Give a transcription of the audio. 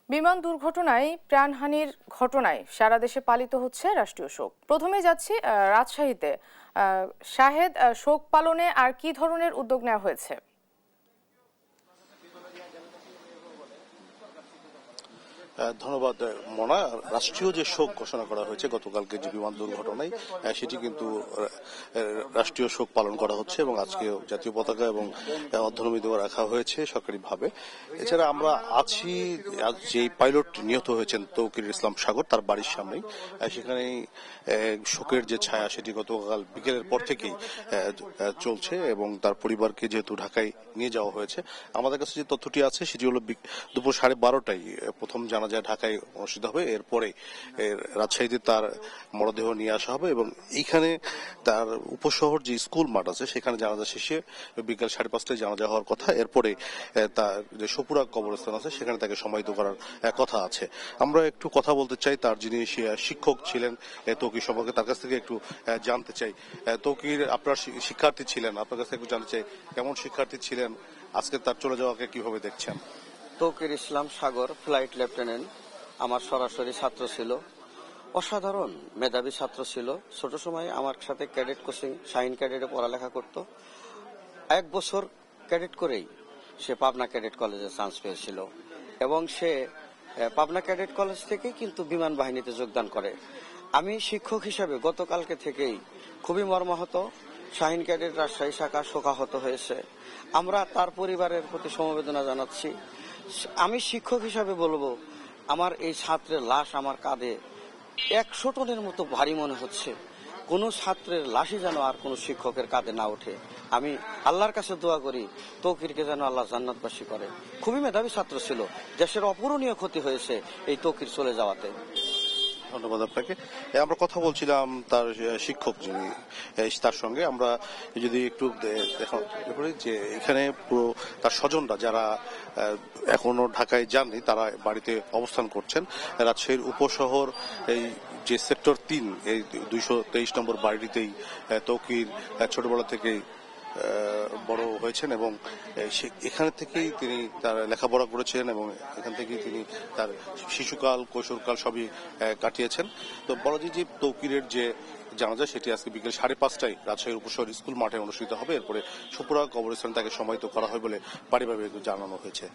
বিমান দুর্ঘটনায় প্রাণহানির ঘটনায় সারা দেশে পালিত হচ্ছে রাষ্ট্রীয় শোক। প্রথমে যাচ্ছি রাজশাহীতে। শাহেদ, শোক পালনে আর কি ধরনের উদ্যোগ নেওয়া হয়েছে? ধন্যবাদ মনা। রাষ্ট্রীয় যে শোক ঘোষণা করা হয়েছে গতকালকে যে বিমান দুর্ঘটনায়, সেটি কিন্তু রাষ্ট্রীয় শোক পালন করা হচ্ছে এবং আজকে জাতীয় পতাকা এবং অর্ধনমিত রাখা হয়েছে সরকারিভাবে। এছাড়া আমরা আছি যে পাইলট নিহত হয়েছেন তৌকির ইসলাম সাগর, তার বাড়ির সামনেই। সেখানেই শোকের যে ছায়া সেটি গতকাল বিকেলের পর থেকেই চলছে এবং তার পরিবারকে যেহেতু ঢাকায় নিয়ে যাওয়া হয়েছে, আমাদের কাছে যে তথ্যটি আছে সেটি হলো দুপুর 12:30টায় প্রথম জানাজা ঢাকায় অনুষ্ঠিত হবে। এরপরে রাজশাহীতে তার মরদেহ নিয়ে আসা হবে এবং এইখানে তার উপশহর যে স্কুল মাঠ আছে সেখানে জানাজা শেষে বিকাল 5:30টায় জানাজা হওয়ার কথা। এরপরে তার যে সপুরা কবরস্থান আছে সেখানে তাকে সমাহিত করার কথা আছে। আমরা একটু কথা বলতে চাই তার যিনি শিক্ষক ছিলেন তৌকির সম্পর্কে, তার কাছ থেকে একটু জানতে চাই। তৌকির আপনার শিক্ষার্থী ছিলেন, আপনার কাছ থেকে একটু জানতে চাই কেমন শিক্ষার্থী ছিলেন, আজকে তার চলে যাওয়াকে কিভাবে দেখছেন? তৌকির ইসলাম সাগর ফ্লাইট লেফটেন্যান্ট আমার সরাসরি ছাত্র ছিল। অসাধারণ মেধাবী ছাত্র ছিল। ছোট সময় আমার সাথে ক্যাডেট কোচিং শাহিন ক্যাডেটে পড়ালেখা করত। 1 বছর ক্যাডেট করেই সে পাবনা ক্যাডেট কলেজে চান্স পেয়েছিল এবং সে পাবনা ক্যাডেট কলেজ থেকেই কিন্তু বিমান বাহিনীতে যোগদান করে। আমি শিক্ষক হিসাবে গতকালকে থেকেই খুবই মর্মাহত। শাহিন ক্যাডেট রাজশাহী শাখা শোকাহত হয়েছে। আমরা তার পরিবারের প্রতি সমবেদনা জানাচ্ছি। আমি শিক্ষক হিসাবে বলবো, আমার এই ছাত্রের লাশ আমার কাঁধে 100 টনের মতো ভারী মনে হচ্ছে। কোনো ছাত্রের লাশই যেন আর কোনো শিক্ষকের কাঁধে না ওঠে। আমি আল্লাহর কাছে দোয়া করি তৌকিরকে যেন আল্লাহ জান্নাতবাসী করে। খুবই মেধাবী ছাত্র ছিল। দেশের অপূরণীয় ক্ষতি হয়েছে এই তৌকির চলে যাওয়াতে। ধন্যবাদ আপনাকে। আমরা কথা বলছিলাম তার শিক্ষক যিনি, তার সঙ্গে আমরা যদি একটু দেখা করি যে এখানে পুরো তার স্বজনরা যারা এখনো ঢাকায় যাননি তারা বাড়িতে অবস্থান করছেন। রাজশাহীর উপশহর এই যে সেক্টর 3 এই 223 নম্বর বাড়িতেই তৌকির ছোটবেলা থেকেই বড় হয়েছেন এবং এখানে থেকেই তিনি তার লেখাপড়া করেছেন এবং এখান থেকেই তিনি তার শিশুকাল কৈশোরকাল সবই কাটিয়েছেন। তো বলা যায় যে তৌকিরের যে জানাজা সেটি আজকে বিকেল 5:30টায় রাজশাহীর উপশহর স্কুল মাঠে অনুষ্ঠিত হবে। এরপরে সপুরা কবরস্থানে তাকে সমাহিত করা হয় বলে পারিবারিক জানানো হয়েছে।